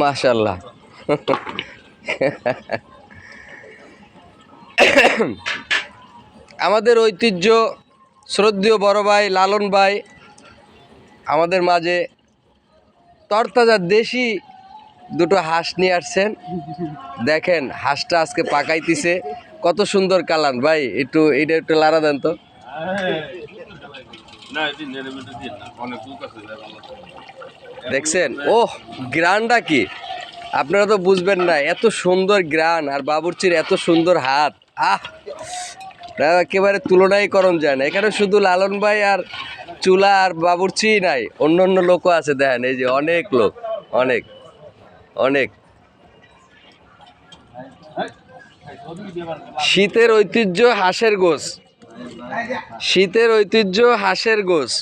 মাশাআল্লাহ। আমাদের ঐতিহ্য শ্রদ্ধেয় বড় ভাই লালন ভাই আমাদের মাঝে তরতাজা দেশি দুটো হাঁস নিয়ে আসছেন। দেখেন হাঁসটা আজকে পাকাইতেছে, কত সুন্দর কালার ভাই। এটা একটু লাড়া দেন তো। দেখছেন ওহ গ্রানটা কি, আপনারা তো বুঝবেন না, এত সুন্দর গ্রান আর বাবুর্চির এত সুন্দর হাত। একেবারে তুলনাই করণ যায় না। এখানে শুধু লালন ভাই আর চুলা আর বাবুর্চি নাই, অন্য অন্য লোকও আছে। দেখেন এই যে অনেক লোক, অনেক অনেক। শীতের ঐতিহ্য হাঁসের গোশ, শীতের ঐতিহ্য হাঁসের গোশ।